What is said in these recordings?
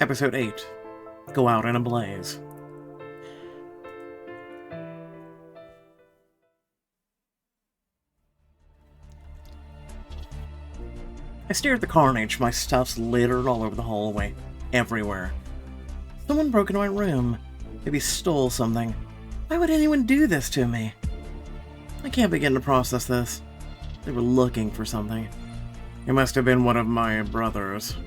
Episode 8. Go Out in a Blaze. I stare at the carnage. My stuff's littered all over the hallway. Everywhere. Someone broke into my room. Maybe stole something. Why would anyone do this to me? I can't begin to process this. They were looking for something. It must have been one of my brothers.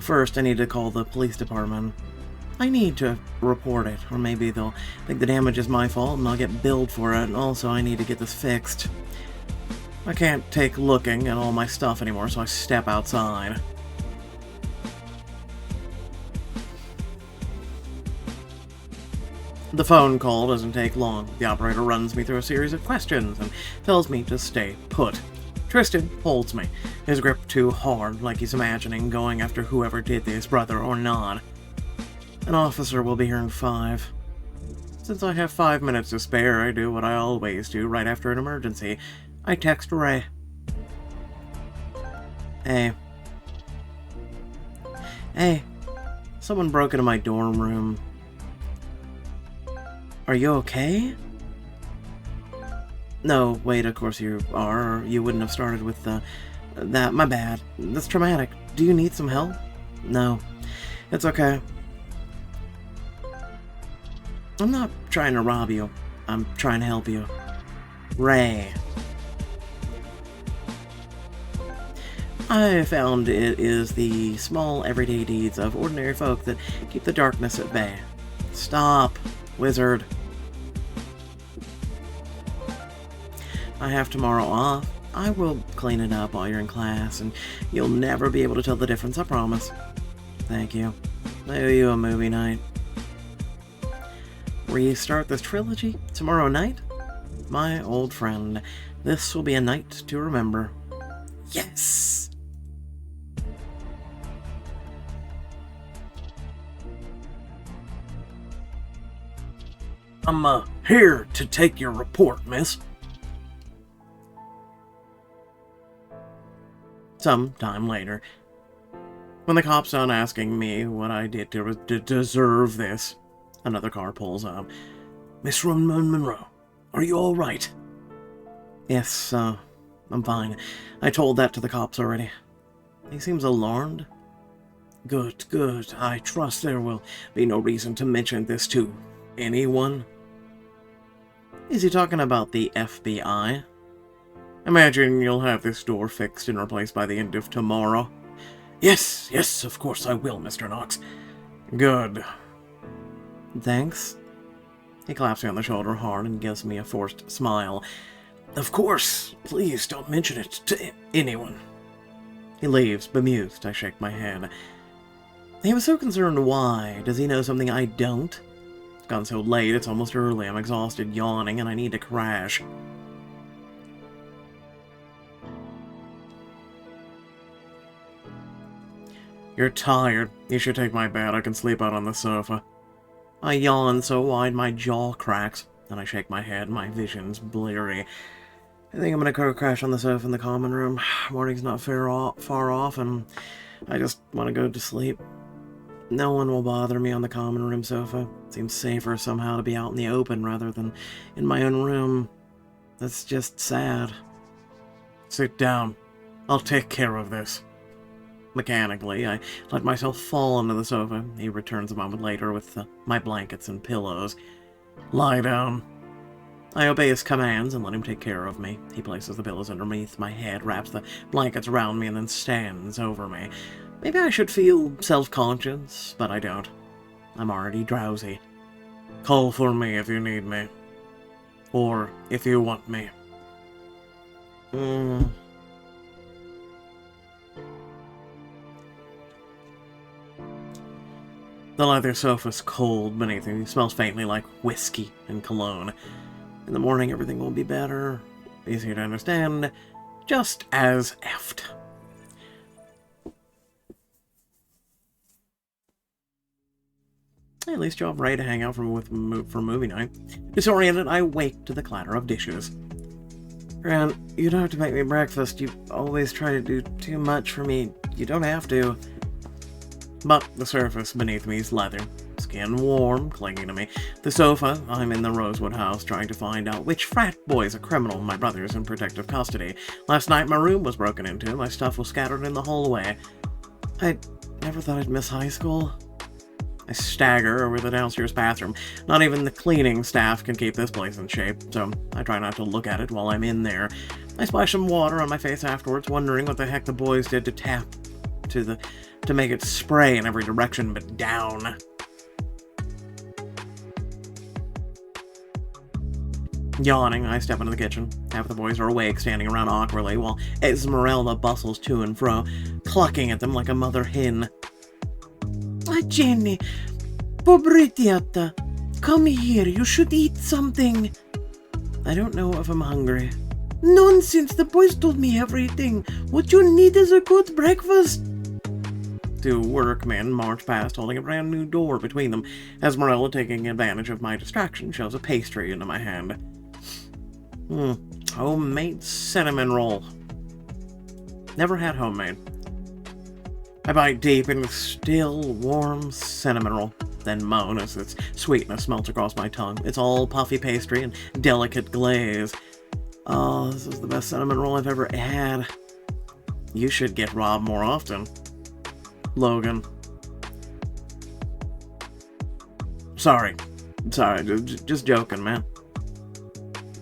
First, I need to call the police department. I need to report it, or maybe they'll think the damage is my fault and I'll get billed for it, and also I need to get this fixed. I can't take looking at all my stuff anymore, so I step outside. The phone call doesn't take long. The operator runs me through a series of questions and tells me to stay put. Tristan holds me, his grip too hard, like he's imagining going after whoever did this, brother or not. An officer will be here in 5. Since I have 5 minutes to spare, I do what I always do right after an emergency. I text Ray. Hey. Hey. Someone broke into my dorm room. Are you okay? No, wait, of course you are, or you wouldn't have started with that. My bad. That's traumatic. Do you need some help? No. It's okay. I'm not trying to rob you. I'm trying to help you. Ray. I found it is the small everyday deeds of ordinary folk that keep the darkness at bay. Stop, wizard. I have tomorrow off. I will clean it up while you're in class, and you'll never be able to tell the difference, I promise. Thank you. I owe you a movie night. Restart this trilogy tomorrow night? My old friend, this will be a night to remember. Yes! I'm, here to take your report, miss. Some time later, when the cop's done asking me what I did to deserve this, another car pulls up. Miss Monroe, are you all right? Yes, I'm fine. I told that to the cops already. He seems alarmed. Good, good. I trust there will be no reason to mention this to anyone. Is he talking about the FBI? Imagine you'll have this door fixed and replaced by the end of tomorrow. Yes, yes, of course I will, Mr. Knox. Good. Thanks. He claps me on the shoulder hard and gives me a forced smile. Of course, please don't mention it to anyone. He leaves, bemused. I shake my head. He was so concerned why. Does he know something I don't? It's gone so late, it's almost early. I'm exhausted, yawning, and I need to crash. You're tired. You should take my bed. I can sleep out on the sofa. I yawn so wide my jaw cracks. Then I shake my head. My vision's bleary. I think I'm gonna go crash on the sofa in the common room. Morning's not far off, and I just want to go to sleep. No one will bother me on the common room sofa. Seems safer somehow to be out in the open rather than in my own room. That's just sad. Sit down. I'll take care of this. Mechanically, I let myself fall onto the sofa. He returns a moment later with my blankets and pillows. Lie down. I obey his commands and let him take care of me. He places the pillows underneath my head, wraps the blankets around me, and then stands over me. Maybe I should feel self-conscious, but I don't. I'm already drowsy. Call for me if you need me. Or if you want me. The leather sofa's cold beneath me. It smells faintly like whiskey and cologne. In the morning, everything will be better. Easier to understand. Just as effed. At least you'll have Ray to hang out for movie night. Disoriented, I wake to the clatter of dishes. Grant, you don't have to make me breakfast. You always try to do too much for me. You don't have to. but the surface beneath me is leather. Skin warm, clinging to me. The sofa, I'm in the Rosewood House trying to find out which frat boy's a criminal. My brother's in protective custody. Last night my room was broken into. My stuff was scattered in the hallway. I never thought I'd miss high school. I stagger over the downstairs bathroom. Not even the cleaning staff can keep this place in shape, so I try not to look at it while I'm in there. I splash some water on my face afterwards, wondering what the heck the boys did to make it spray in every direction but down. Yawning, I step into the kitchen. Half the boys are awake, standing around awkwardly, while Esmeralda bustles to and fro, clucking at them like a mother hen. Jenny, pobritiata, come here, you should eat something. I don't know if I'm hungry. Nonsense, the boys told me everything. What you need is a good breakfast. Two workmen march past, holding a brand new door between them. Esmeralda, taking advantage of my distraction, shoves a pastry into my hand. Homemade cinnamon roll. Never had homemade. I bite deep into the still warm cinnamon roll, then moan as its sweetness melts across my tongue. It's all puffy pastry and delicate glaze. Oh, this is the best cinnamon roll I've ever had. You should get robbed more often. Logan. Sorry, just joking, man.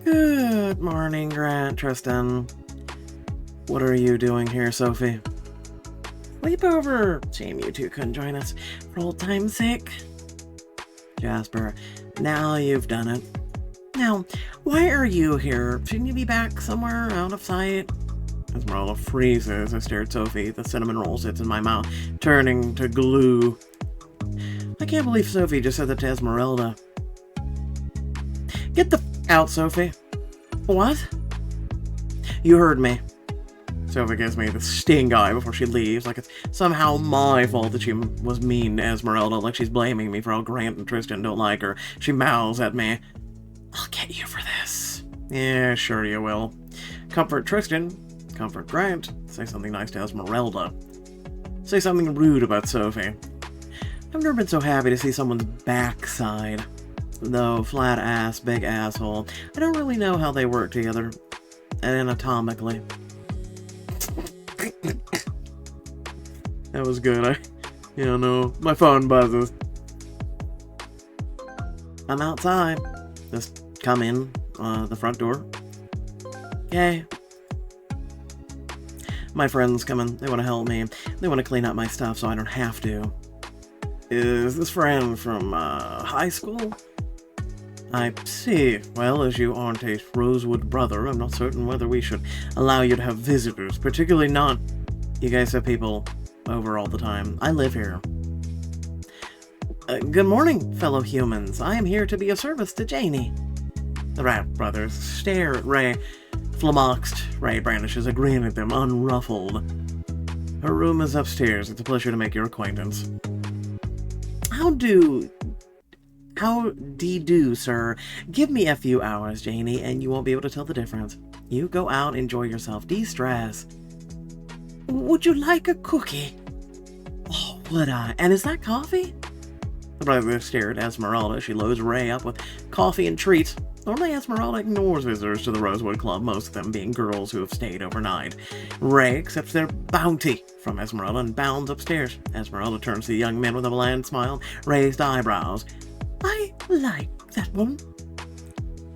Good morning, Grant, Tristan. What are you doing here, Sophie? Sleepover. Shame you two couldn't join us for old time's sake. Jasper, now you've done it. Now, why are you here? Shouldn't you be back somewhere out of sight? Esmeralda freezes. I stare at Sophie. The cinnamon roll sits in my mouth, turning to glue. I can't believe Sophie just said that to Esmeralda. Get the f out, Sophie. What? You heard me. Sophie gives me the sting eye before she leaves, like it's somehow my fault that she was mean to Esmeralda, like she's blaming me for how Grant and Tristan don't like her. She mouths at me. I'll get you for this. Yeah, sure you will. Comfort Tristan. Comfort Grant. Say something nice to Esmeralda. Say something rude about Sophie. I've never been so happy to see someone's backside. Though, flat ass, big asshole. I don't really know how they work together. Anatomically. That was good. My phone buzzes. I'm outside. Just come in the front door. Okay. My friends come in. They want to help me. They want to clean up my stuff so I don't have to. Is this friend from high school? I see. Well, as you aren't a Rosewood brother, I'm not certain whether we should allow you to have visitors, particularly not... You guys have people over all the time. I live here. Good morning, fellow humans. I am here to be of service to Janie. The Rat brothers stare at Ray. Flummoxed, Ray brandishes a grin at them, unruffled. Her room is upstairs. It's a pleasure to make your acquaintance. How do, sir? Give me a few hours, Janie, and you won't be able to tell the difference. You go out, enjoy yourself, de-stress. Would you like a cookie? Oh, would I? And is that coffee? The brothers stare at Esmeralda. She loads Ray up with coffee and treats. Normally, Esmeralda ignores visitors to the Rosewood Club, most of them being girls who have stayed overnight. Ray accepts their bounty from Esmeralda and bounds upstairs. Esmeralda turns to the young men with a bland smile, raised eyebrows. I like that one.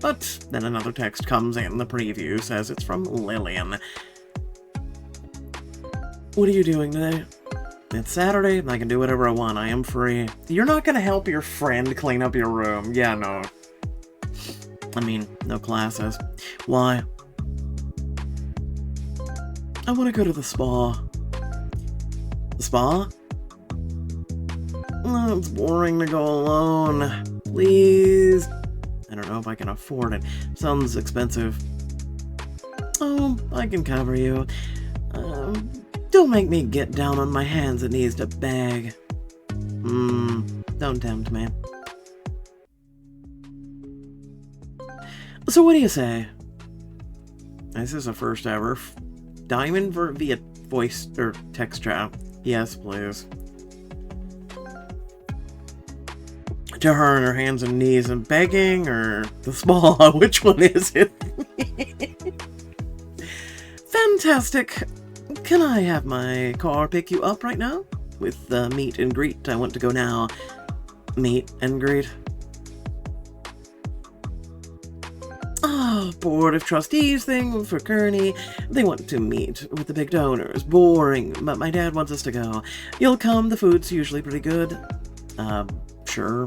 But then another text comes in. The preview says it's from Lillian. What are you doing today? It's Saturday. I can do whatever I want. I am free. You're not going to help your friend clean up your room. Yeah, no. I mean, no classes. Why? I want to go to the spa. The spa? Oh, it's boring to go alone. Please. I don't know if I can afford it. Sounds expensive. Oh, I can cover you. Don't make me get down on my hands and knees to beg. Don't tempt me. So what do you say? This is a first ever diamond via voice or text chat. Yes, please. to her on her hands and knees and begging, or the spa? Which one is it? Fantastic. Can I have my car pick you up right now? With the meet and greet. I want to go now. Meet and greet. Oh, Board of Trustees thing for Kearney. They want to meet with the big donors. Boring, but my dad wants us to go. You'll come, the food's usually pretty good. Sure.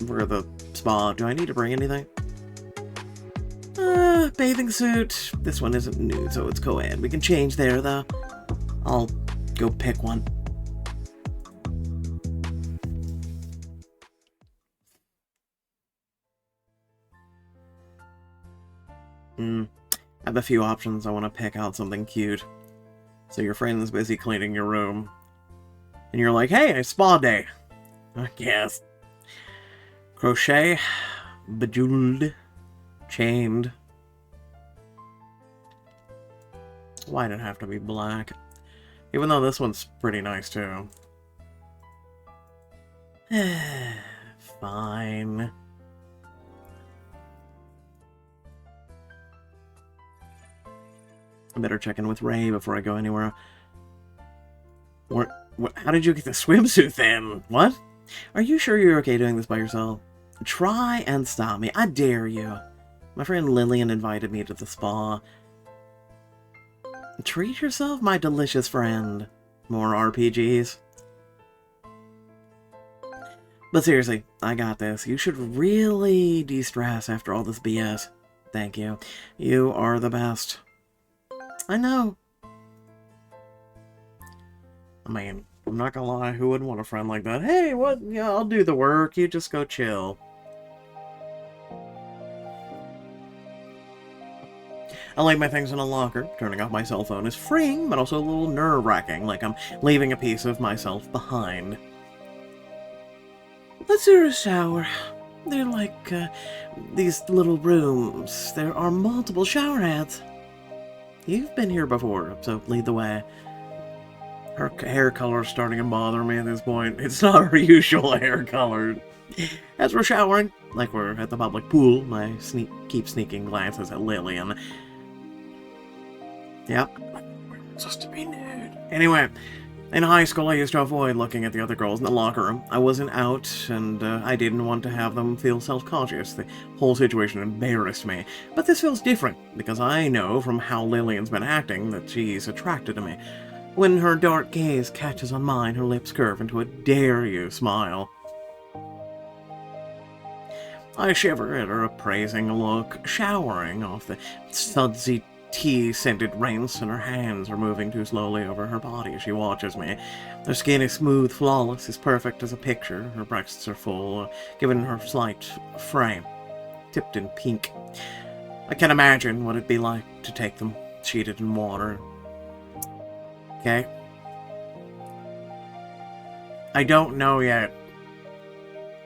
For the spa, do I need to bring anything? Bathing suit. This one isn't nude, so it's co-ed. We can change there, though. I'll go pick one. I have a few options. I want to pick out something cute. So your friend's busy cleaning your room. And you're like, hey, it's spa day. I guess. Crochet. Bejeweled. Chained. Why'd it have to be black? Even though this one's pretty nice, too. Fine. I better check in with Ray before I go anywhere. How did you get the swimsuit then? What? Are you sure you're okay doing this by yourself? Try and stop me. I dare you. My friend Lillian invited me to the spa. Treat yourself, my delicious friend. More RPGs. But seriously, I got this. You should really de-stress after all this BS. Thank you. You are the best. I know. I mean, I'm not gonna lie, who wouldn't want a friend like that? Hey, what? Yeah, I'll do the work, you just go chill. I leave my things in a locker. Turning off my cell phone is freeing, but also a little nerve-wracking, like I'm leaving a piece of myself behind. Let's do a shower. They're like, these little rooms. There are multiple shower heads. You've been here before, so lead the way. Her hair color is starting to bother me at this point. It's not her usual hair color. As we're showering, like we're at the public pool, I keep sneaking glances at Lillian. Yep. Just to be nude. Anyway, in high school I used to avoid looking at the other girls in the locker room. I wasn't out, and I didn't want to have them feel self-conscious. The whole situation embarrassed me. But this feels different, because I know from how Lillian's been acting that she's attracted to me. When her dark gaze catches on mine, her lips curve into a dare-you smile. I shiver at her appraising look, showering off the sudsy tea-scented rinse, and her hands are moving too slowly over her body as she watches me. Her skin is smooth, flawless, as perfect as a picture. Her breasts are full, given her slight frame, tipped in pink. I can imagine what it'd be like to take them, sheeted in water. Okay? I don't know yet.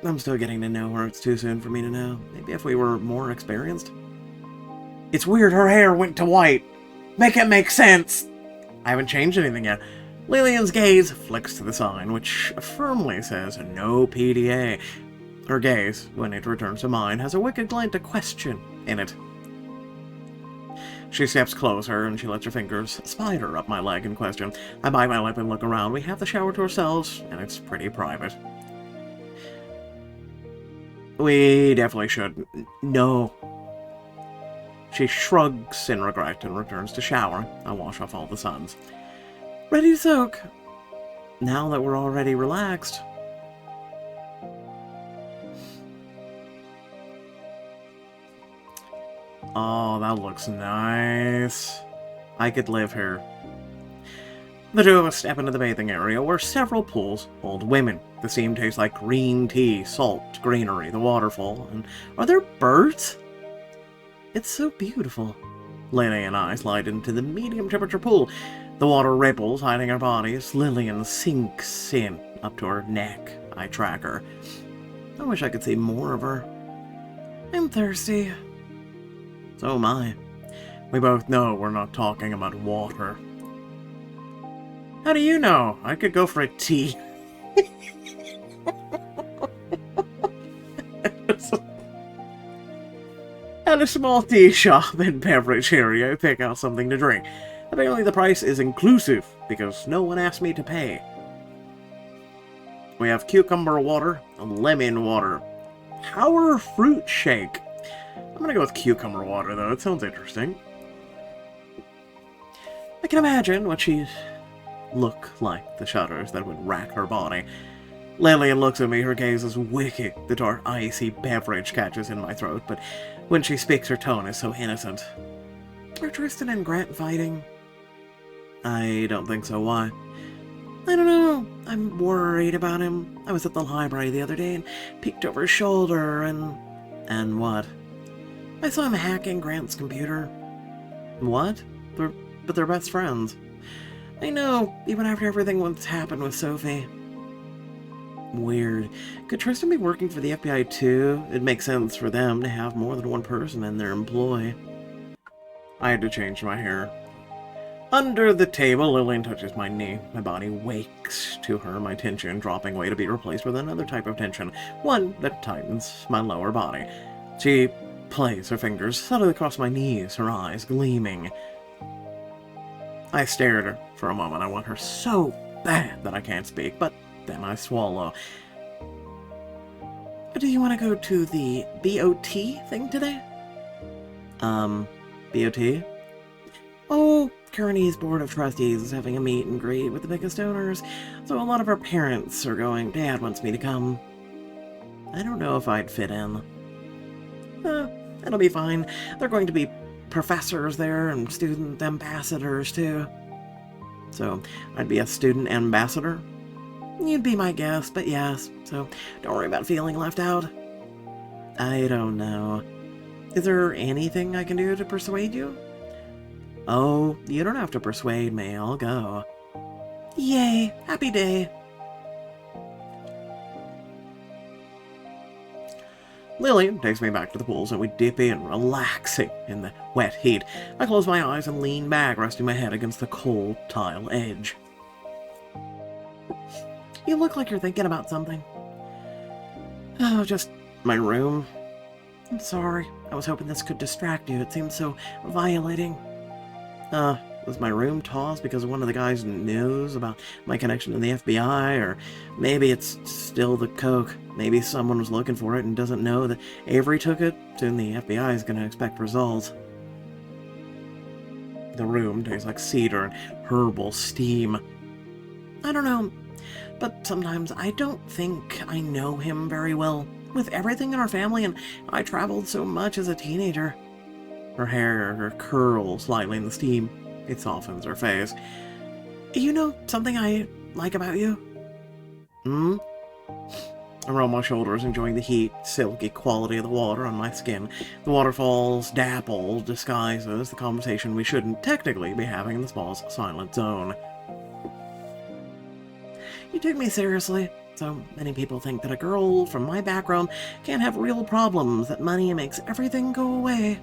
I'm still getting to know her. It's too soon for me to know. Maybe if we were more experienced? It's weird her hair went to white. Make it make sense! I haven't changed anything yet. Lillian's gaze flicks to the sign, which firmly says no PDA. Her gaze, when it returns to mine, has a wicked glint of question in it. She steps closer, and she lets her fingers spider up my leg in question. I bite my lip and look around. We have the shower to ourselves, and it's pretty private. We definitely should. No. She shrugs in regret and returns to showering. I wash off all the suns. Ready to soak. Now that we're already relaxed. Oh, that looks nice. I could live here. The two of us step into the bathing area where several pools hold women. The steam tastes like green tea, salt, greenery, the waterfall, and are there birds? It's so beautiful. Lily and I slide into the medium temperature pool. The water ripples, hiding our bodies. Lillian sinks in up to her neck. I track her. I wish I could see more of her. I'm thirsty. So am I. We both know we're not talking about water. How do you know? I could go for a tea. find a small tea shop and beverage area, pick out something to drink. Apparently the price is inclusive, because no one asked me to pay. We have cucumber water and lemon water. Power fruit shake. I'm gonna go with cucumber water, though. It sounds interesting. I can imagine what she'd look like, the shudders that would rack her body. Lillian looks at me, her gaze is wicked. The dark, icy beverage catches in my throat, but when she speaks, her tone is so innocent. Are Tristan and Grant fighting? I don't think so. Why? I don't know. I'm worried about him. I was at the library the other day and peeked over his shoulder and... And what? I saw him hacking Grant's computer. What? But they're best friends. I know, even after everything that's happened with Sophie. Weird. Could Tristan be working for the FBI too? It makes sense for them to have more than one person in their employ. I had to change my hair. Under the table, Lillian touches my knee. My body wakes to her, my tension dropping away to be replaced with another type of tension, one that tightens my lower body. She plays her fingers subtly across my knees, her eyes gleaming. I stare at her for a moment. I want her so bad that I can't speak, but then I swallow. Do you want to go to the BOT thing today? BOT? Oh, Kearney's Board of Trustees is having a meet and greet with the biggest donors, so a lot of our parents are going. Dad wants me to come. I don't know if I'd fit in. It'll be fine. They're going to be professors there and student ambassadors too. So, I'd be a student ambassador? You'd be my guest, but yes, so don't worry about feeling left out. I don't know. Is there anything I can do to persuade you? Oh, you don't have to persuade me, I'll go. Yay, happy day. Lillian takes me back to the pool, so we dip in, relaxing in the wet heat. I close my eyes and lean back, resting my head against the cold tile edge. You look like you're thinking about something. Oh, just my room. I'm sorry. I was hoping this could distract you. It seems so violating. Was my room tossed because one of the guys knows about my connection to the FBI? Or maybe it's still the coke. Maybe someone was looking for it and doesn't know that Avery took it. Soon the FBI is going to expect results. The room tastes like cedar and herbal steam. I don't know. But sometimes I don't think I know him very well. With everything in our family, and I traveled so much as a teenager. Her hair curls slightly in the steam. It softens her face. You know something I like about you? I roll my shoulders, enjoying the heat, silky quality of the water on my skin. The waterfall's dapple disguises the conversation we shouldn't technically be having in the spa's silent zone. You take me seriously. So many people think that a girl from my background can't have real problems, that money makes everything go away.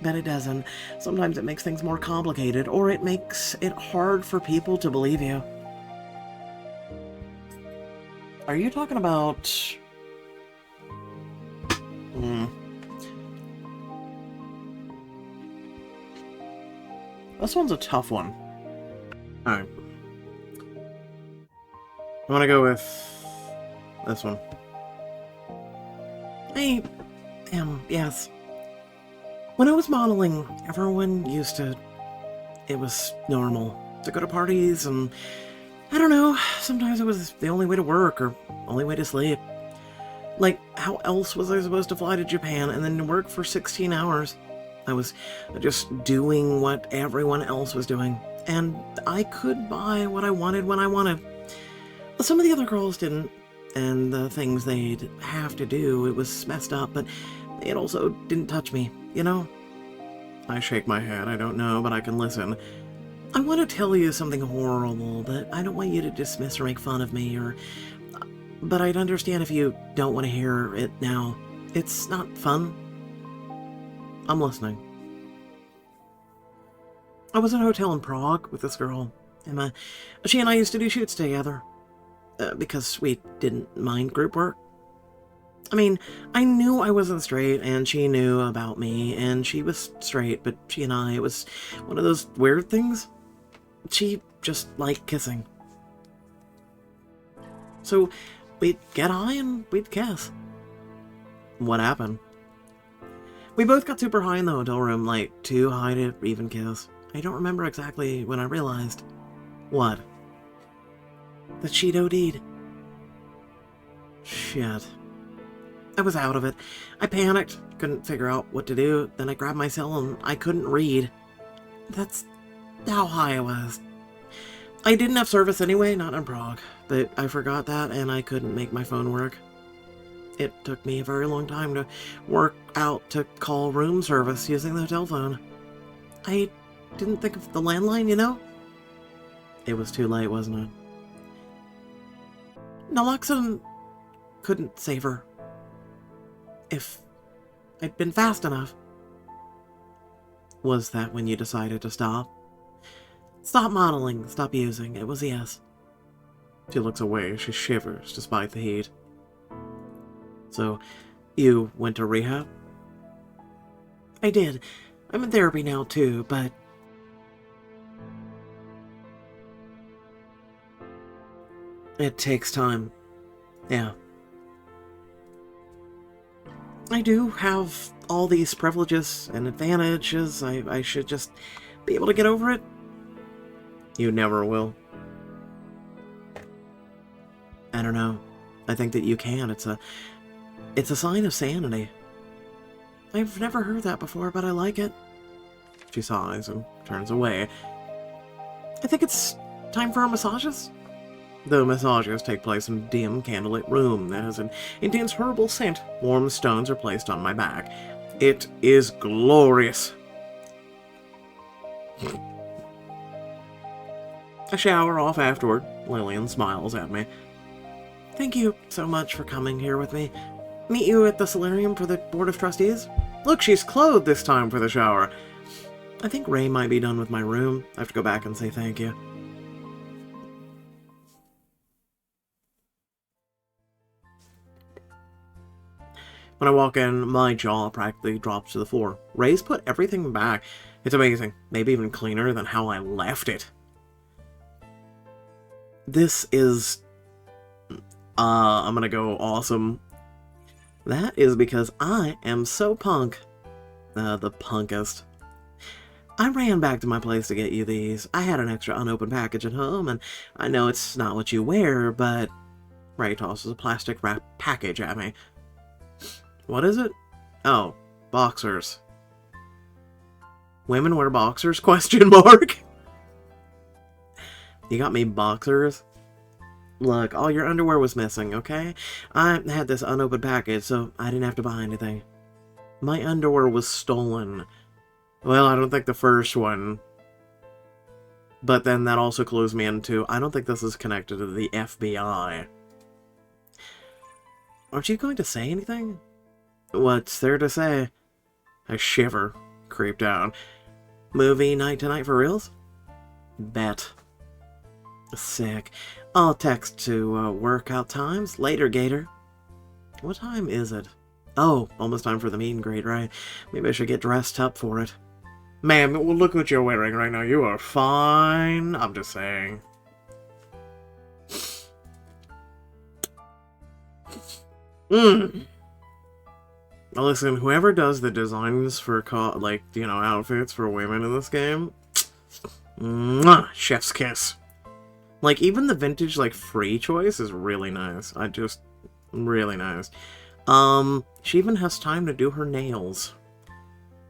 But it doesn't. Sometimes it makes things more complicated, or it makes it hard for people to believe you. Are you talking about... This one's a tough one. Alright. I'm gonna go with this one. Yes. When I was modeling, everyone used to... It was normal to go to parties and... I don't know, sometimes it was the only way to work or only way to sleep. Like, how else was I supposed to fly to Japan and then work for 16 hours? I was just doing what everyone else was doing. And I could buy what I wanted when I wanted. Some of the other girls didn't, and the things they'd have to do, it was messed up, but it also didn't touch me, you know? I shake my head. I don't know, but I can listen. I want to tell you something horrible, but I don't want you to dismiss or make fun of me, but I'd understand if you don't want to hear it now. It's not fun. I'm listening. I was in a hotel in Prague with this girl, Emma. She and I used to do shoots together. Because we didn't mind group work. I mean, I knew I wasn't straight, and she knew about me, and she was straight, but she and I, it was one of those weird things. She just liked kissing. So we'd get high and we'd kiss. What happened? We both got super high in the hotel room, like too high to even kiss. I don't remember exactly when I realized. What? That she'd OD'd. Shit. I was out of it. I panicked, couldn't figure out what to do, then I grabbed my cell and I couldn't read. That's how high I was. I didn't have service anyway, not in Prague, but I forgot that and I couldn't make my phone work. It took me a very long time to work out to call room service using the telephone. I didn't think of the landline, you know? It was too late, wasn't it? Naloxone couldn't save her. If I'd been fast enough. Was that when you decided to stop? Stop modeling, stop using. It was a yes. She looks away. She shivers despite the heat. So, you went to rehab? I did. I'm in therapy now too, but... It takes time. Yeah. I do have all these privileges and advantages. I should just be able to get over it. You never will. I don't know. I think that you can. It's a sign of sanity. I've never heard that before, but I like it. She sighs and turns away. I think it's time for our massages. The massages take place in a dim, candlelit room that has an intense herbal scent. Warm stones are placed on my back. It is glorious. I shower off afterward. Lillian smiles at me. Thank you so much for coming here with me. Meet you at the solarium for the Board of Trustees? Look, she's clothed this time for the shower. I think Ray might be done with my room. I have to go back and say thank you. When I walk in, my jaw practically drops to the floor. Ray's put everything back. It's amazing. Maybe even cleaner than how I left it. This is... I'm gonna go awesome. That is because I am so punk. The punkest. I ran back to my place to get you these. I had an extra unopened package at home, and I know it's not what you wear, but... Ray tosses a plastic wrap package at me. What is it? Oh, boxers. Women wear boxers? Question mark. You got me boxers? Look, all your underwear was missing, okay? I had this unopened package, so I didn't have to buy anything. My underwear was stolen. Well, I don't think the first one. But then that also clues me into, I don't think this is connected to the FBI. Aren't you going to say anything? What's there to say? I shiver, creep down. Movie night tonight for reals? Bet. Sick. I'll text to workout times. Later, Gator. What time is it? Oh, almost time for the meet and greet, right? Maybe I should get dressed up for it. Man, well, look what you're wearing right now. You are fine. I'm just saying. Now listen, whoever does the designs for, outfits for women in this game, mwah, chef's kiss. Like, even the vintage, free choice is really nice. Really nice. She even has time to do her nails.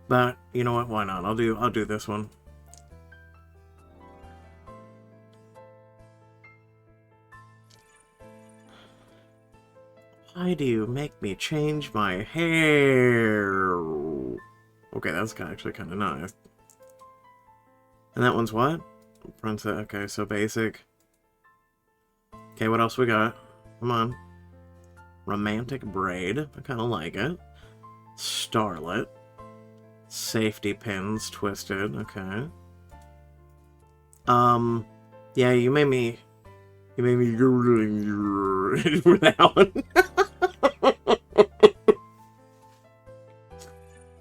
But, you know what, why not? I'll do this one. Why do you make me change my hair? Okay, that's actually kind of nice. And that one's what? Princess. Okay, so basic. Okay, what else we got? Come on. Romantic braid. I kind of like it. Starlet. Safety pins twisted. Okay. Yeah, you made me for that one.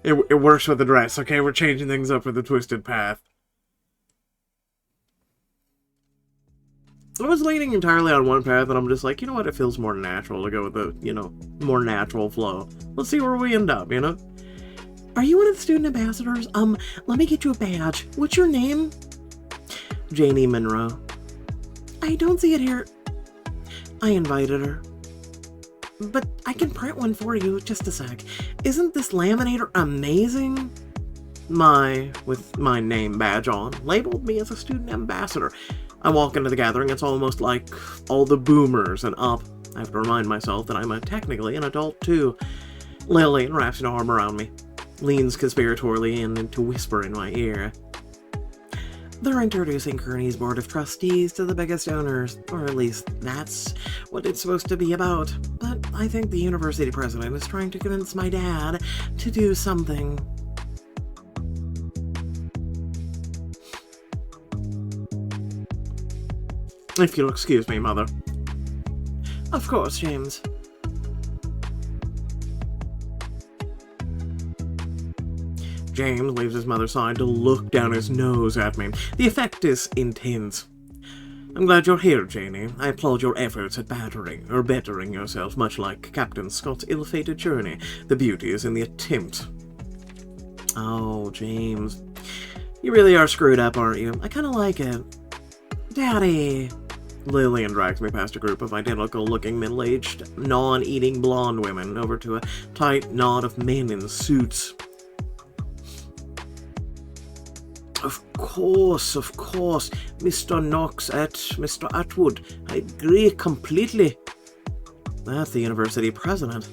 It works with the dress, okay? We're changing things up for the twisted path. I was leaning entirely on one path, and I'm just like, you know what? It feels more natural to go with the, more natural flow. Let's see where we end up, Are you one of the student ambassadors? Let me get you a badge. What's your name? Janie Monroe. I don't see it here. I invited her. But I can print one for you. Just a sec. Isn't this laminator amazing? With my name badge on, labeled me as a student ambassador. I walk into the gathering, it's almost like all the boomers and up. I have to remind myself that I'm technically an adult too. Lillian wraps an arm around me, leans conspiratorially in to whisper in my ear. They're introducing Kearney's Board of Trustees to the biggest owners, or at least that's what it's supposed to be about. But I think the university president is trying to convince my dad to do something. If you'll excuse me, Mother. Of course, James. James leaves his mother's side to look down his nose at me. The effect is intense. I'm glad you're here, Janie. I applaud your efforts at bettering yourself, much like Captain Scott's ill-fated journey. The beauty is in the attempt. Oh, James. You really are screwed up, aren't you? I kind of like it. Daddy. Lillian drags me past a group of identical-looking middle-aged, non-eating blonde women over to a tight knot of men in suits. Of course, Mr. Knox at Mr. Atwood. I agree completely. That's the university president.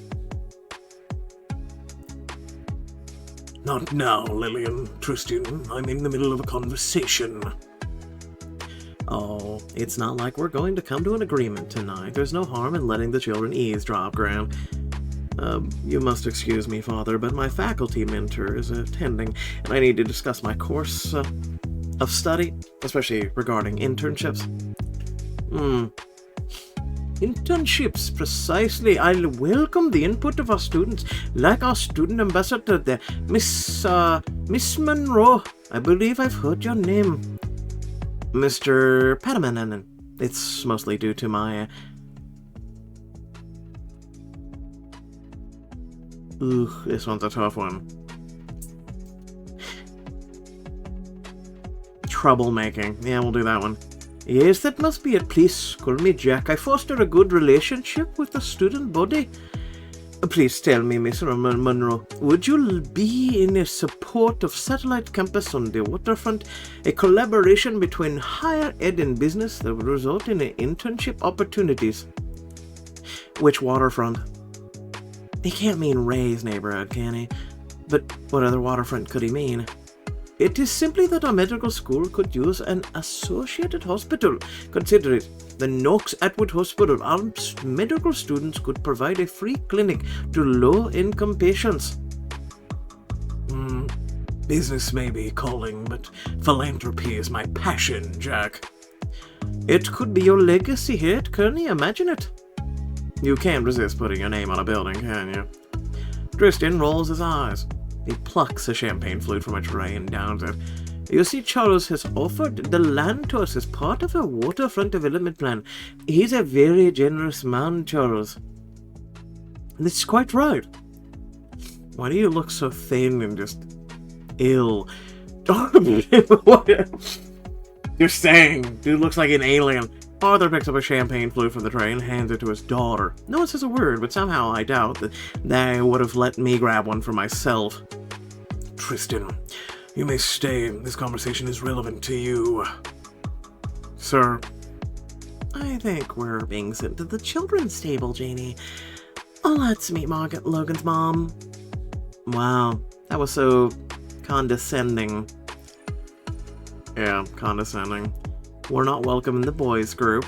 Not now, Lillian. Tristan, I'm in the middle of a conversation. Oh, it's not like we're going to come to an agreement tonight. There's no harm in letting the children eavesdrop, Graham. You must excuse me, Father, but my faculty mentor is attending, and I need to discuss my course of study, especially regarding internships. Internships, precisely. I'll welcome the input of our students, like our student ambassador there, Miss Monroe. I believe I've heard your name. Mr. Padman. It's mostly due to my... this one's a tough one. Troublemaking. Yeah, we'll do that one. Yes, that must be it. Please call me Jack. I foster a good relationship with the student body. Please tell me, Miss Monroe, would you be in a support of Satellite Campus on the waterfront, a collaboration between higher ed and business that would result in internship opportunities? Which waterfront? He can't mean Ray's neighborhood, can he? But what other waterfront could he mean? It is simply that our medical school could use an associated hospital. Consider it. The Knox Atwood Hospital. Our medical students could provide a free clinic to low-income patients. Business may be calling, but philanthropy is my passion, Jack. It could be your legacy here at Kearney. Imagine it. You can't resist putting your name on a building, can you? Tristan rolls his eyes. He plucks a champagne flute from a tray and downs it. You see, Charles has offered the land to us as part of a waterfront development plan. He's a very generous man, Charles. This is quite right. Why do you look so thin and just ill? You're saying, dude looks like an alien. Arthur picks up a champagne flute from the tray and hands it to his daughter. No one says a word, but somehow I doubt that they would have let me grab one for myself. Tristan, you may stay. This conversation is relevant to you. Sir. I think we're being sent to the children's table, Janie. Let's meet Logan's mom. Wow, that was so condescending. Yeah, condescending. We're not welcome in the boys' group.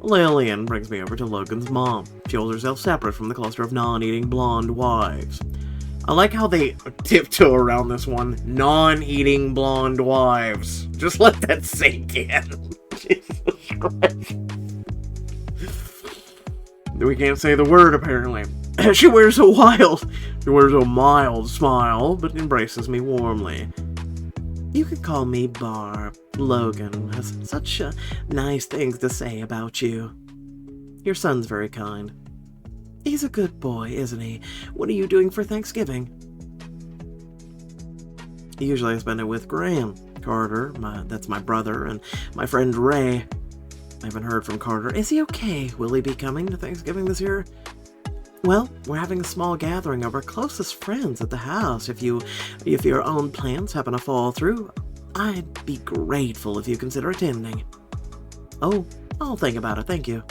Lillian brings me over to Logan's mom. She holds herself separate from the cluster of non-eating blonde wives. I like how they tiptoe around this one. Non-eating blonde wives. Just let that sink in. Jesus Christ. We can't say the word, apparently. She wears a mild smile, but embraces me warmly. You could call me Barb. Logan has such nice things to say about you. Your son's very kind. He's a good boy, isn't he? What are you doing for Thanksgiving? Usually I spend it with Graham, Carter, that's my brother, and my friend Ray. I haven't heard from Carter. Is he okay? Will he be coming to Thanksgiving this year? Well, we're having a small gathering of our closest friends at the house. If your own plans happen to fall through, I'd be grateful if you consider attending. Oh, I'll think about it, thank you.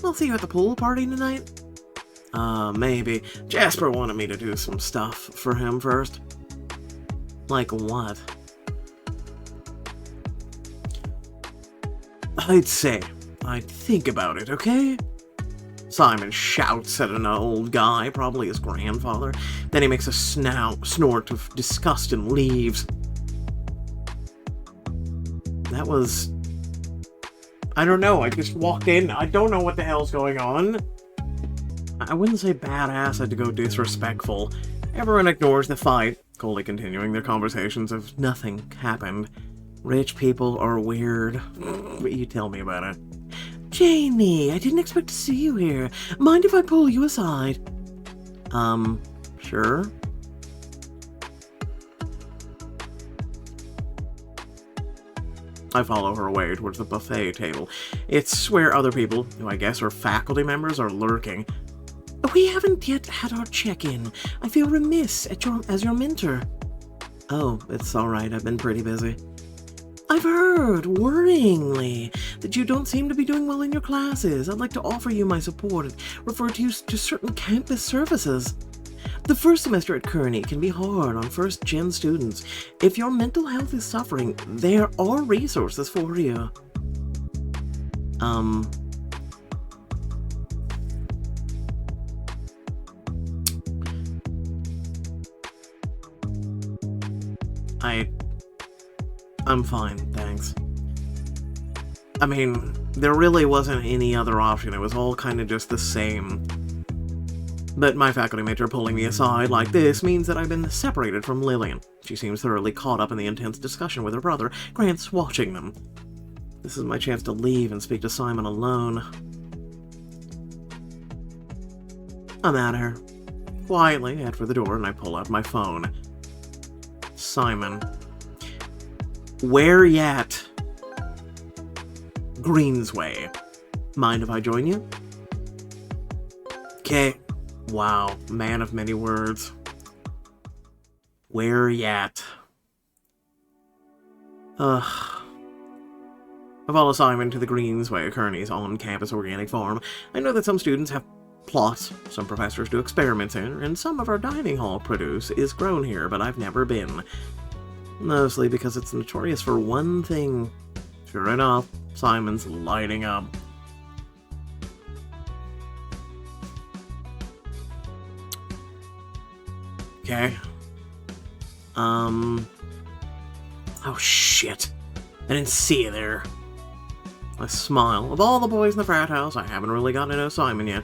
I'll see you at the pool party tonight? Maybe. Jasper wanted me to do some stuff for him first. Like what? I'd think about it, okay? Simon shouts at an old guy, probably his grandfather. Then he makes a snort of disgust and leaves. That was... I don't know, I just walked in. I don't know what the hell's going on. I wouldn't say badass, I'd go disrespectful. Everyone ignores the fight, coldly continuing their conversations as if nothing happened. Rich people are weird. You tell me about it. Janie, I didn't expect to see you here. Mind if I pull you aside? Sure. I follow her away towards the buffet table. It's where other people, who I guess are faculty members, are lurking. We haven't yet had our check-in. I feel remiss as your mentor. Oh, it's alright, I've been pretty busy. I've heard, worryingly, that you don't seem to be doing well in your classes. I'd like to offer you my support and refer to you to certain campus services. The first semester at Kearney can be hard on first-gen students. If your mental health is suffering, there are resources for you. I'm fine, thanks. I mean, there really wasn't any other option. It was all kind of just the same. But my faculty mates are pulling me aside like this means that I've been separated from Lillian. She seems thoroughly caught up in the intense discussion with her brother. Grant's watching them. This is my chance to leave and speak to Simon alone. I'm out of here. Quietly, head for the door, and I pull out my phone. Simon. Where yat? Greensway. Mind if I join you? Okay. Wow, man of many words. Where yat? I follow Simon to the Greensway, Kearney's on-campus organic farm. I know that some students have plots, some professors do experiments in, and some of our dining hall produce is grown here, but I've never been. Mostly because it's notorious for one thing. Sure enough, Simon's lighting up. Okay. Oh shit. I didn't see you there. I smile. Of all the boys in the frat house, I haven't really gotten to know Simon yet.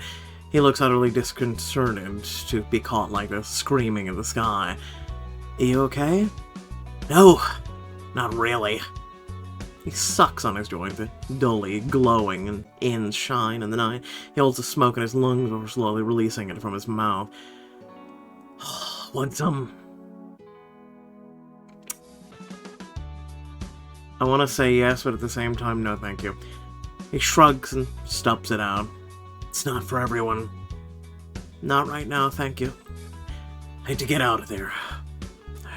He looks utterly disconcerted to be caught like this, screaming in the sky. You okay? No, not really. He sucks on his joint, dully glowing, and ends shine in the night. He holds the smoke in his lungs before slowly releasing it from his mouth. Want some? I want to say yes, but at the same time, no thank you. He shrugs and stups it out. It's not for everyone. Not right now, thank you. I had to get out of there.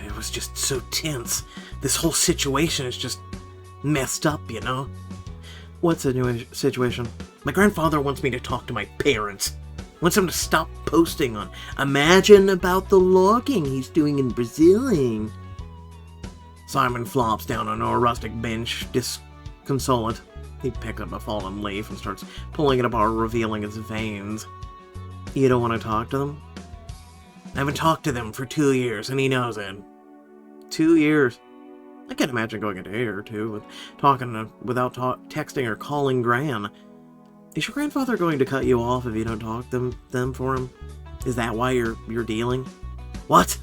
It was just so tense. This whole situation is just messed up, you know? What situation? My grandfather wants me to talk to my parents. Wants them to stop posting on Imagine about the logging he's doing in Brazil. Simon flops down on a rustic bench, disconsolate. He picks up a fallen leaf and starts pulling it apart, revealing its veins. You don't want to talk to them? I haven't talked to them for 2 years, and he knows it. 2 years. I can't imagine going a day or two without texting or calling Gran. Is your grandfather going to cut you off if you don't talk them for him? Is that why you're dealing? What?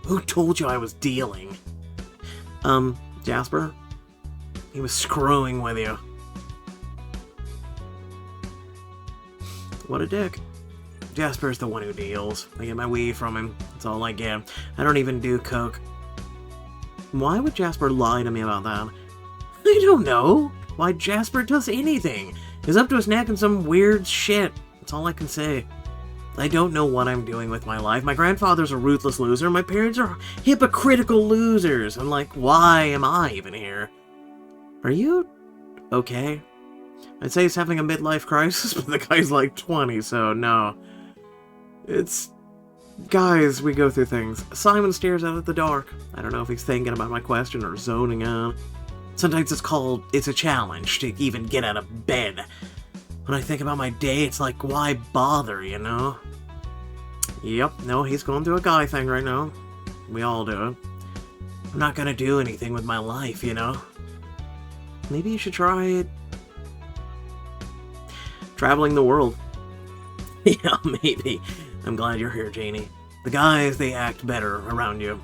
Who told you I was dealing? Jasper? He was screwing with you. What a dick. Jasper's the one who deals. I get my weed from him. That's all I get. I don't even do coke. Why would Jasper lie to me about that? I don't know. Why Jasper does anything. He's up to his neck in some weird shit. That's all I can say. I don't know what I'm doing with my life. My grandfather's a ruthless loser. My parents are hypocritical losers. I'm like, why am I even here? Are you okay? I'd say he's having a midlife crisis, but the guy's like 20, so no. It's... Guys, we go through things. Simon stares out at the dark. I don't know if he's thinking about my question or zoning out. Sometimes it's a challenge to even get out of bed. When I think about my day, it's like, why bother, you know? Yep, no, he's going through a guy thing right now. We all do it. I'm not gonna do anything with my life, you know? Maybe you should try it. Traveling the world. Yeah, maybe. I'm glad you're here, Janie. The guys, they act better around you.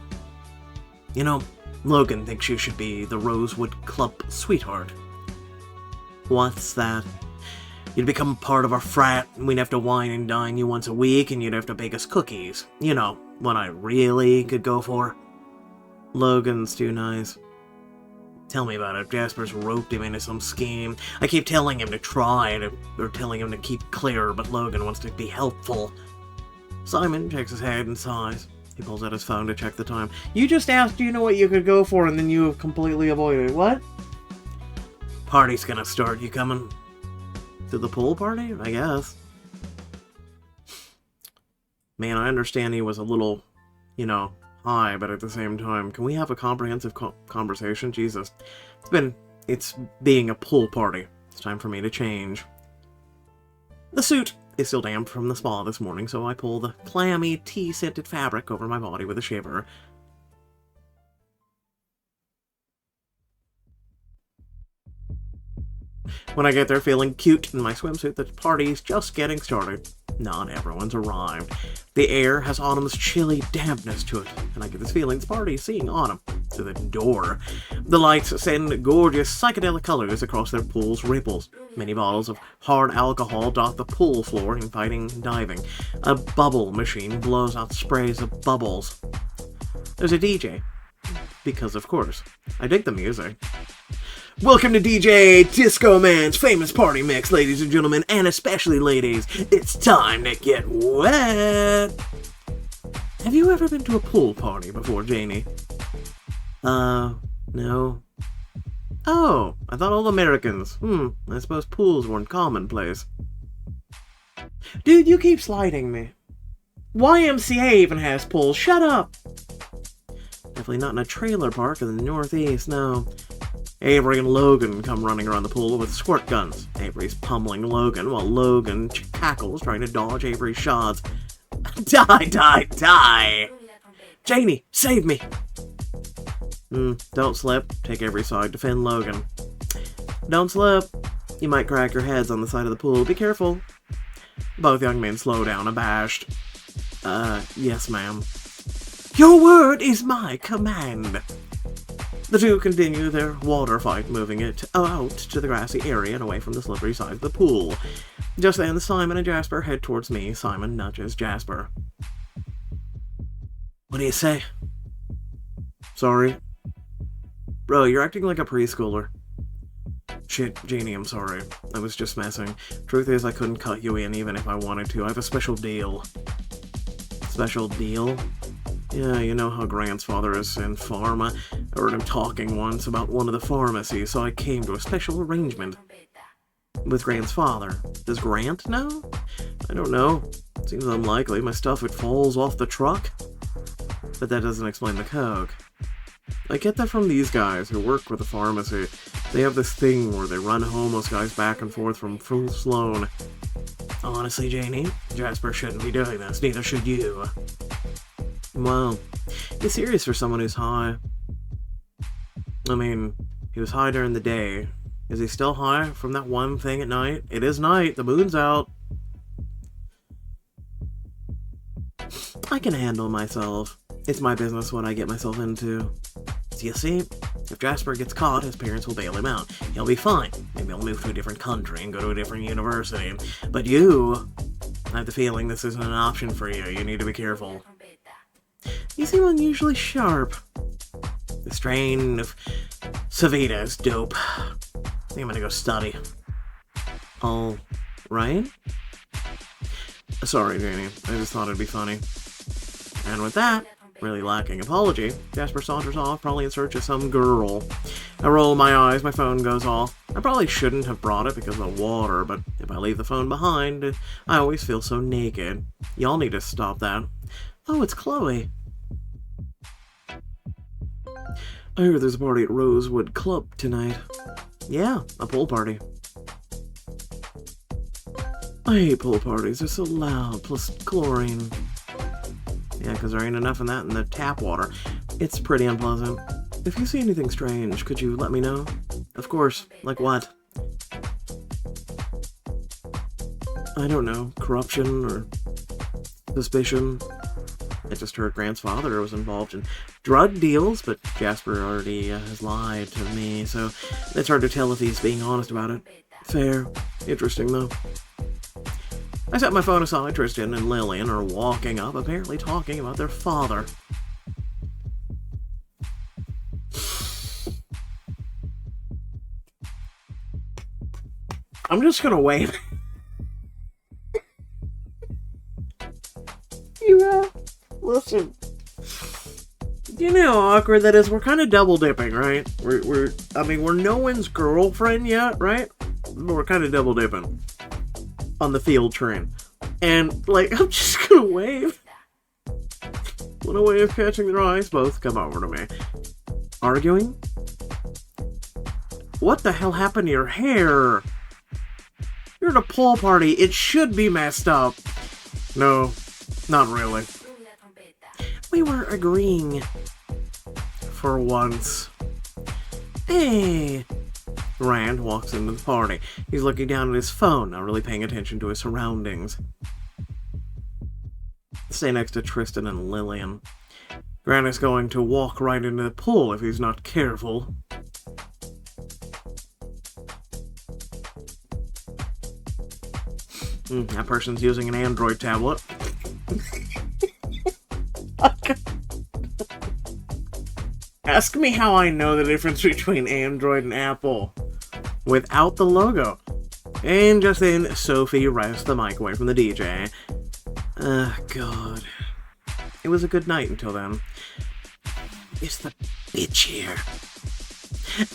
You know, Logan thinks you should be the Rosewood Club sweetheart. What's that? You'd become part of our frat, and we'd have to wine and dine you once a week, and you'd have to bake us cookies. You know, what I really could go for. Logan's too nice. Tell me about it. Jasper's roped him into some scheme. I keep telling him to try, or telling him to keep clear, but Logan wants to be helpful. Simon shakes his head and sighs. He pulls out his phone to check the time. You just asked, do you know what you could go for, and then you have completely avoided it. What? Party's gonna start. You coming? To the pool party? I guess. Man, I understand he was a little, you know, high, but at the same time, can we have a comprehensive conversation? Jesus. It's being a pool party. It's time for me to change. The suit is still damp from the spa this morning, so I pull the clammy, tea-scented fabric over my body with a shiver. When I get there feeling cute in my swimsuit, the party's just getting started. Not everyone's arrived. The air has autumn's chilly dampness to it, and I get this feeling the party's seeing autumn through the door. The lights send gorgeous psychedelic colors across their pool's ripples. Many bottles of hard alcohol dot the pool floor, inviting diving. A bubble machine blows out sprays of bubbles. There's a DJ. Because of course. I dig the music. Welcome to DJ Disco Man's famous party mix, ladies and gentlemen, and especially ladies. It's time to get wet. Have you ever been to a pool party before, Janie? No. Oh, I thought all Americans. I suppose pools weren't commonplace. Dude, you keep sliding me. YMCA even has pools. Shut up. Definitely not in a trailer park in the Northeast, no. Avery and Logan come running around the pool with squirt guns. Avery's pummeling Logan while Logan cackles trying to dodge Avery's shots. Die! Janie, save me! Don't slip. Take Avery's side. Defend Logan. Don't slip. You might crack your heads on the side of the pool. Be careful. Both young men slow down, abashed. Yes, ma'am. Your word is my command. The two continue their water fight, moving it out to the grassy area and away from the slippery side of the pool. Just then, Simon and Jasper head towards me. Simon nudges Jasper. What do you say? Sorry. Bro, you're acting like a preschooler. Shit, Janie, I'm sorry. I was just messing. Truth is, I couldn't cut you in even if I wanted to. I have a special deal. Special deal? Yeah, you know how Grant's father is in pharma. I heard him talking once about one of the pharmacies, so I came to a special arrangement with Grant's father. Does Grant know? I don't know. Seems unlikely. My stuff it falls off the truck. But that doesn't explain the coke. I get that from these guys who work with the pharmacy. They have this thing where they run homeless guys back and forth from full Sloan. Honestly, Janie, Jasper shouldn't be doing this. Neither should you. Wow. He's serious for someone who's high. I mean, he was high during the day. Is he still high from that one thing at night? It is night. The moon's out. I can handle myself. It's my business what I get myself into. So you see, if Jasper gets caught, his parents will bail him out. He'll be fine. Maybe he'll move to a different country and go to a different university. But you, I have the feeling this isn't an option for you. You need to be careful. You seem unusually sharp. The strain of Savita is dope. I think I'm gonna go study. All right? Sorry, Janie. I just thought it'd be funny. And with that, really lacking apology, Jasper saunters off, probably in search of some girl. I roll my eyes, my phone goes off. I probably shouldn't have brought it because of the water, but if I leave the phone behind, I always feel so naked. Y'all need to stop that. Oh, it's Chloe. I hear there's a party at Rosewood Club tonight. Yeah, a pool party. I hate pool parties. They're so loud, plus chlorine. Yeah, because there ain't enough of that in the tap water. It's pretty unpleasant. If you see anything strange, could you let me know? Of course. Like what? I don't know. Corruption or suspicion. I just heard Grant's father was involved in drug deals, but Jasper already has lied to me, so it's hard to tell if he's being honest about it. Fair. Interesting, though. I set my phone aside. Tristan and Lillian are walking up, apparently talking about their father. I'm just gonna wave. Listen. Do you know how awkward that is? We're kind of double dipping, right? We're no one's girlfriend yet, right? But we're kind of double dipping on the field train. And, like, I'm just gonna wave. What a way of catching their eyes. Both come over to me. Arguing? What the hell happened to your hair? You're at a pool party. It should be messed up. No, not really. We were agreeing. For once. Hey! Rand walks into the party. He's looking down at his phone, not really paying attention to his surroundings. Stay next to Tristan and Lillian. Grant is going to walk right into the pool if he's not careful. That person's using an Android tablet. Ask me how I know the difference between Android and Apple without the logo. And just then, Sophie wrests the mic away from the DJ. God. It was a good night until then. It's the bitch here.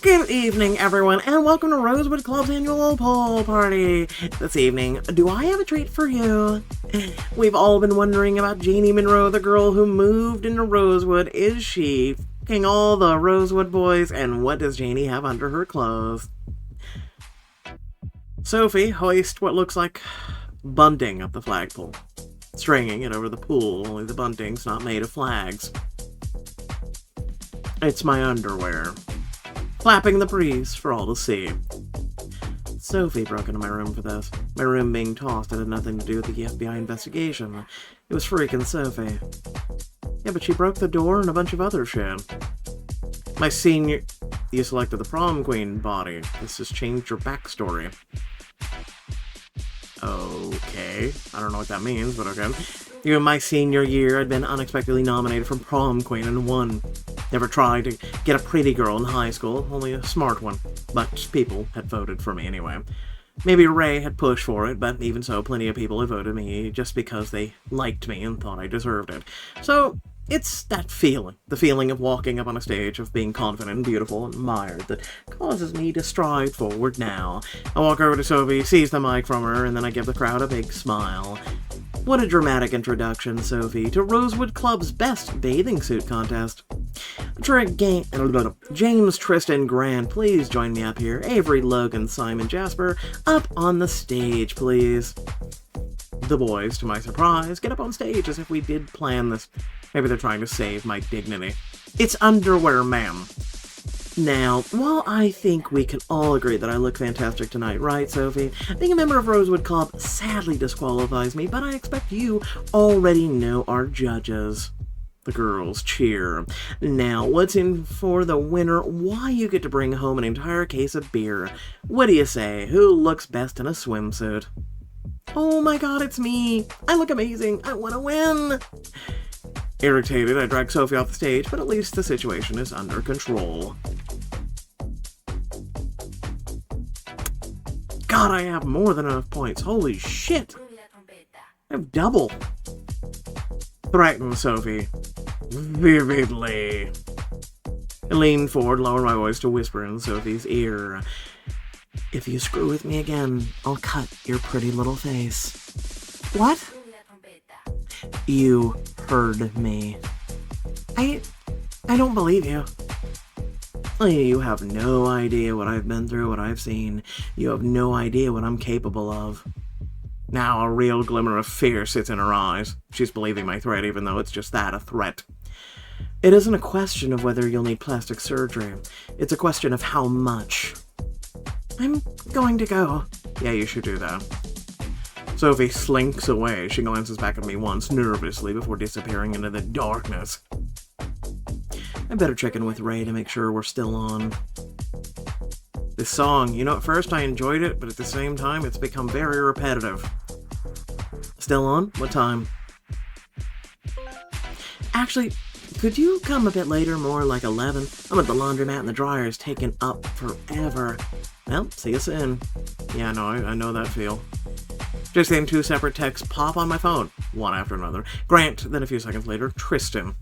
Good evening, everyone, and welcome to Rosewood Club's annual pool party. This evening, do I have a treat for you? We've all been wondering about Janie Monroe, the girl who moved into Rosewood. Is she fucking all the Rosewood boys, and what does Janie have under her clothes? Sophie hoists what looks like bunting up the flagpole, stringing it over the pool, only the bunting's not made of flags. It's my underwear. Flapping the breeze for all to see. Sophie broke into my room for this. My room being tossed had nothing to do with the FBI investigation. It was freaking Sophie. Yeah, but she broke the door and a bunch of other shit. My senior... You selected the prom queen body. This has changed your backstory. Okay. I don't know what that means, but okay. You know, my senior year, I'd been unexpectedly nominated for prom queen and won. Never tried to get a pretty girl in high school, only a smart one. But people had voted for me anyway. Maybe Ray had pushed for it, but even so, plenty of people had voted me just because they liked me and thought I deserved it. So, it's that feeling. The feeling of walking up on a stage, of being confident and beautiful and admired, that causes me to stride forward now. I walk over to Sophie, seize the mic from her, and then I give the crowd a big smile. What a dramatic introduction, Sophie, to Rosewood Club's best bathing suit contest. James, Tristan, Grant, please join me up here. Avery, Logan, Simon, Jasper, up on the stage, please. The boys, to my surprise, get up on stage as if we did plan this. Maybe they're trying to save my dignity. It's underwear, ma'am. Now, while I think we can all agree that I look fantastic tonight, right, Sophie? Being a member of Rosewood Club sadly disqualifies me, but I expect you already know our judges. The girls cheer. Now, what's in for the winner? Why, you get to bring home an entire case of beer. What do you say? Who looks best in a swimsuit? Oh my god, it's me! I look amazing! I want to win! Irritated, I drag Sophie off the stage, but at least the situation is under control. God, I have more than enough points. Holy shit! I have double. Threaten Sophie. Vividly. I lean forward, lower my voice to whisper in Sophie's ear. If you screw with me again, I'll cut your pretty little face. What? You heard me. I don't believe you. You have no idea what I've been through, what I've seen. You have no idea what I'm capable of. Now a real glimmer of fear sits in her eyes. She's believing my threat, even though it's just that, a threat. It isn't a question of whether you'll need plastic surgery. It's a question of how much. I'm going to go. Yeah, you should do that. Sophie slinks away. She glances back at me once, nervously, before disappearing into the darkness. I better check in with Ray to make sure we're still on. This song, you know, at first I enjoyed it, but at the same time, it's become very repetitive. Still on? What time? Actually, could you come a bit later, more like 11? I'm at the laundromat and the dryer is taking up forever. Well, see you soon. Yeah, no, I know that feel. Just seeing two separate texts pop on my phone, one after another. Grant, then a few seconds later, Tristan.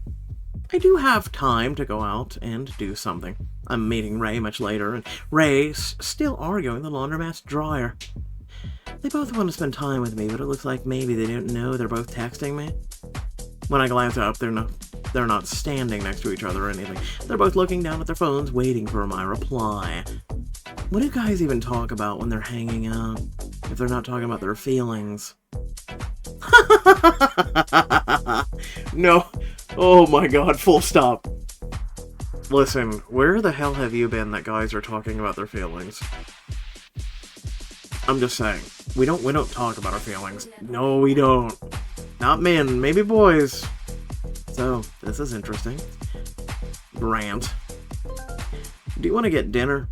I do have time to go out and do something. I'm meeting Ray much later, and Ray's still arguing the laundromat's dryer. They both want to spend time with me, but it looks like maybe they don't know they're both texting me. When I glance up, they're not standing next to each other or anything. They're both looking down at their phones, waiting for my reply. What do guys even talk about when they're hanging out, if they're not talking about their feelings? No. Oh my god, full stop. Listen, where the hell have you been that guys are talking about their feelings? I'm just saying. We don't talk about our feelings. No, we don't. Not men, maybe boys. So, this is interesting. Grant. Do you want to get dinner?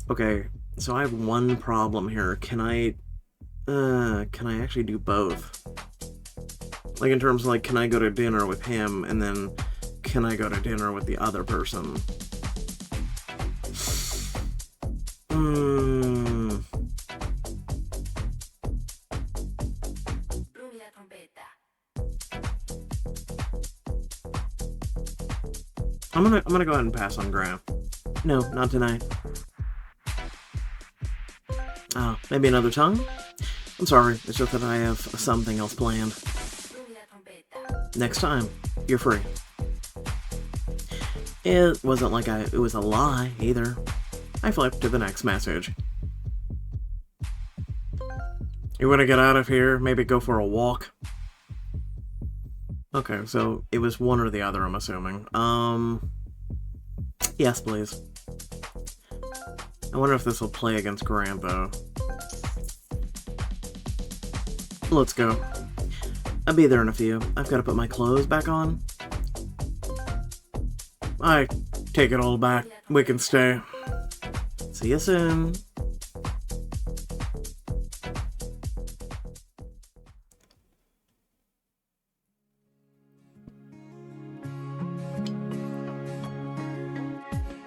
Okay, so I have one problem here. Can I actually do both? Like, in terms of, like, can I go to dinner with him, and then can I go to dinner with the other person? I'm gonna go ahead and pass on Graham. No, not tonight. Oh, maybe another time? I'm sorry, it's just that I have something else planned. Next time, you're free. It wasn't like it was a lie, either. I flipped to the next message. You want to get out of here? Maybe go for a walk? Okay, so it was one or the other, I'm assuming. Yes, please. I wonder if this will play against Grant, though. Let's go. I'll be there in a few. I've got to put my clothes back on. I take it all back. We can stay. See you soon.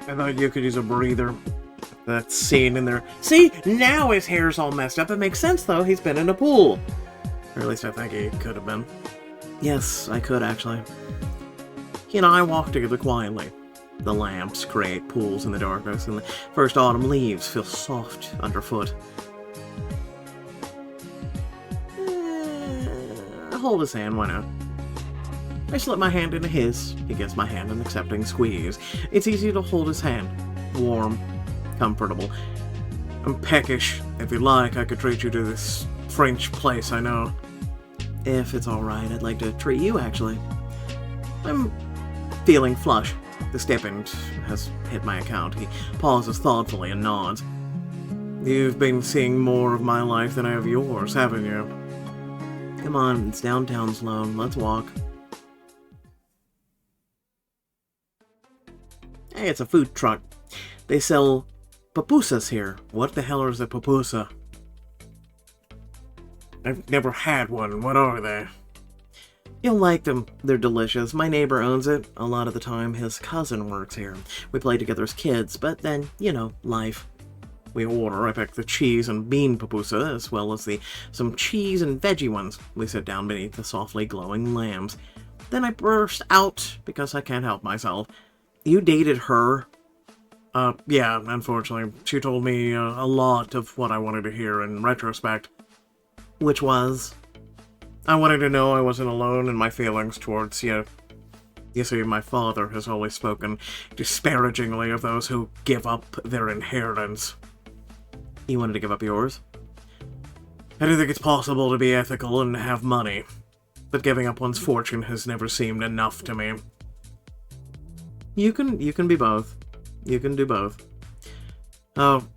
I thought you could use a breather. That scene in there. See? Now his hair's all messed up. It makes sense, though. He's been in a pool. Or at least I think he could have been. Yes, I could, actually. He and I walk together quietly. The lamps create pools in the darkness, and the first autumn leaves feel soft underfoot. I hold his hand, why not? I slip my hand into his. He gives my hand an accepting squeeze. It's easy to hold his hand. Warm. Comfortable. I'm peckish. If you'd like, I could treat you to this French place I know. If it's alright, I'd like to treat you, actually. I'm feeling flush. The stipend has hit my account. He pauses thoughtfully and nods. You've been seeing more of my life than I have yours, haven't you? Come on, it's downtown, Sloan. Let's walk. Hey, it's a food truck. They sell pupusas here. What the hell is a pupusa? I've never had one. What are they? You'll like them. They're delicious. My neighbor owns it. A lot of the time, his cousin works here. We play together as kids, but then, you know, life. We order. I pick the cheese and bean pupusa, as well as some cheese and veggie ones. We sit down beneath the softly glowing lamps. Then I burst out, because I can't help myself. You dated her? Yeah, unfortunately. She told me a lot of what I wanted to hear in retrospect. Which was? I wanted to know I wasn't alone in my feelings towards you. You see, my father has always spoken disparagingly of those who give up their inheritance. You wanted to give up yours? I don't think it's possible to be ethical and have money, but giving up one's fortune has never seemed enough to me. You can be both. You can do both. Oh,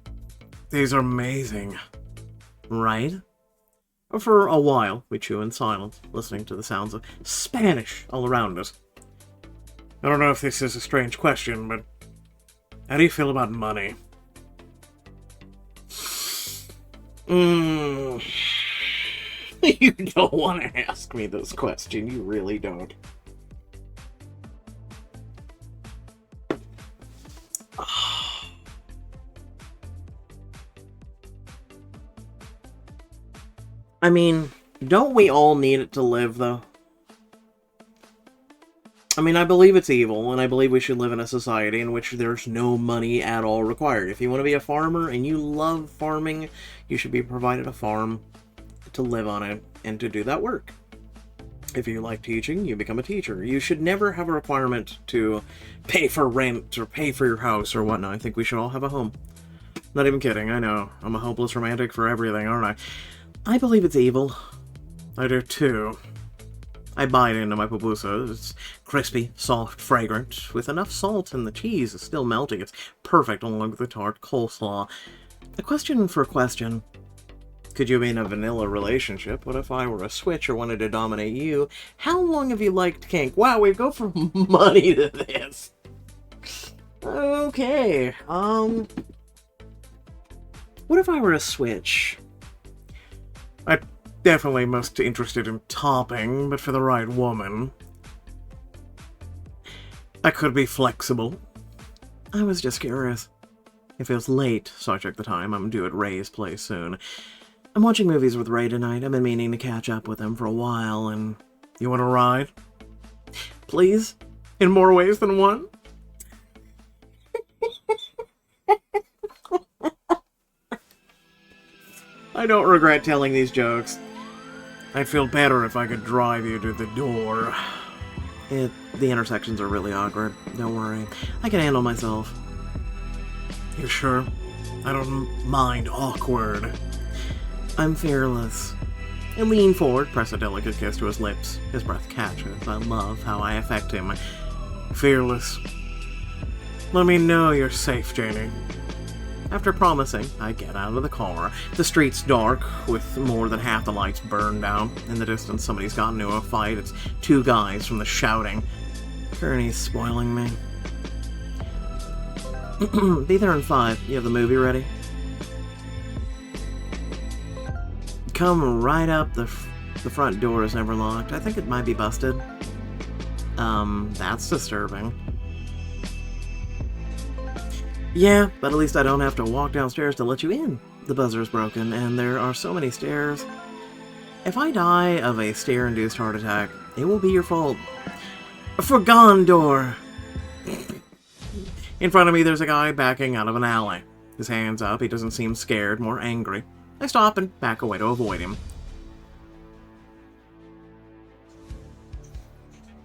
these are amazing. Right? For a while, we chew in silence, listening to the sounds of Spanish all around us. I don't know if this is a strange question, but how do you feel about money? You don't want to ask me this question. You really don't. I mean, don't we all need it to live, though? I mean, I believe it's evil, and I believe we should live in a society in which there's no money at all required. If you want to be a farmer and you love farming, you should be provided a farm to live on it and to do that work. If you like teaching, you become a teacher. You should never have a requirement to pay for rent or pay for your house or whatnot. I think we should all have a home. Not even kidding, I know. I'm a hopeless romantic for everything, aren't I? I believe it's evil. I do too. I bite into my pupusa. It's crispy, soft, fragrant, with enough salt, and the cheese is still melting. It's perfect along with the tart coleslaw. A question for a question. Could you be in a vanilla relationship? What if I were a switch or wanted to dominate you? How long have you liked kink? Wow, we go from money to this. Okay, what if I were a switch? I'm definitely most interested in topping, but for the right woman. I could be flexible. I was just curious. If it was late, so I checked the time. I'm due at Ray's place soon. I'm watching movies with Ray tonight. I've been meaning to catch up with him for a while, and... You want to ride? Please? In more ways than one? I don't regret telling these jokes. I'd feel better if I could drive you to the door. The intersections are really awkward. Don't worry. I can handle myself. You sure? I don't mind awkward. I'm fearless. I lean forward, press a delicate kiss to his lips. His breath catches. I love how I affect him. Fearless. Let me know you're safe, Janie. After promising, I get out of the car. The street's dark, with more than half the lights burned out. In the distance, somebody's gotten into a fight. It's two guys from the shouting. Kearney's spoiling me. Be there in 5. You have the movie ready? Come right up. The front door is never locked. I think it might be busted. That's disturbing. Yeah, but at least I don't have to walk downstairs to let you in. The buzzer's broken, and there are so many stairs. If I die of a stair-induced heart attack, it will be your fault. For Gondor! In front of me, there's a guy backing out of an alley. His hands up, he doesn't seem scared, more angry. I stop and back away to avoid him.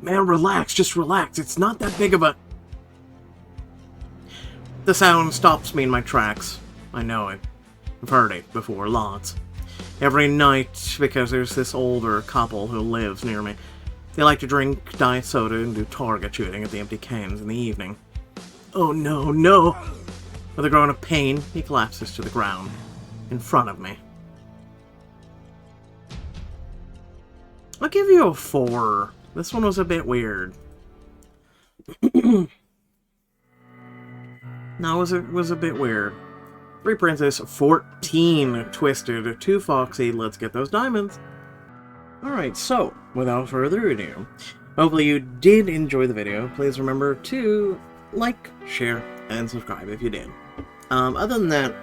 Man, relax, just relax. It's not that big of a... The sound stops me in my tracks. I know it. I've heard it before, lots. Every night, because there's this older couple who lives near me. They like to drink diet soda and do target shooting at the empty cans in the evening. Oh no, no! With a groan of pain, he collapses to the ground, in front of me. I'll give you a 4. This one was a bit weird. No, it was a bit weird. 3 Princess, 14 Twisted, 2 Foxy, let's get those diamonds. Alright, so, without further ado, hopefully you did enjoy the video. Please remember to like, share, and subscribe if you did. Other than that,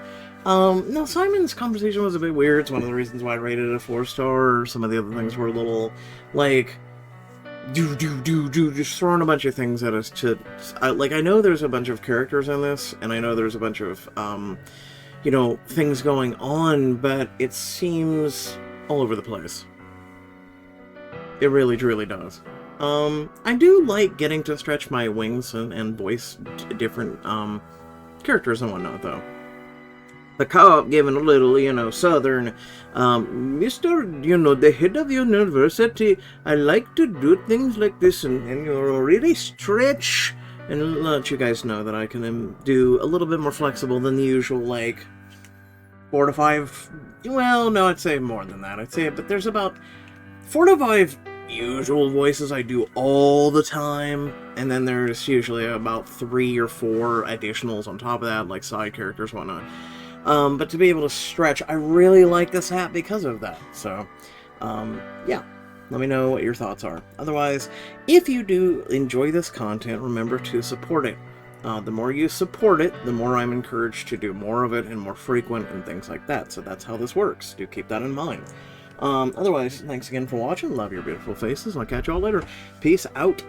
no, Simon's conversation was a bit weird. It's one of the reasons why I rated it a 4-star. Some of the other things were a little, like, just throwing a bunch of things at us to, like, I know there's a bunch of characters in this, and I know there's a bunch of, you know, things going on, but it seems all over the place. It really, truly does. I do like getting to stretch my wings and voice different, characters and whatnot, though. The co-op giving a little, you know, southern, Mr., you know, the head of university, I like to do things like this and you know, really stretch and let you guys know that I can do a little bit more flexible than the usual, like, 4 to 5, well, no, I'd say more than that. I'd say, but there's about 4 to 5 usual voices I do all the time, and then there's usually about 3 or 4 additionals on top of that, like side characters, whatnot. But to be able to stretch, I really like this hat because of that. So, yeah, let me know what your thoughts are. Otherwise, if you do enjoy this content, remember to support it. The more you support it, the more I'm encouraged to do more of it and more frequent and things like that. So that's how this works. Do keep that in mind. Otherwise, thanks again for watching. Love your beautiful faces. I'll catch you all later. Peace out.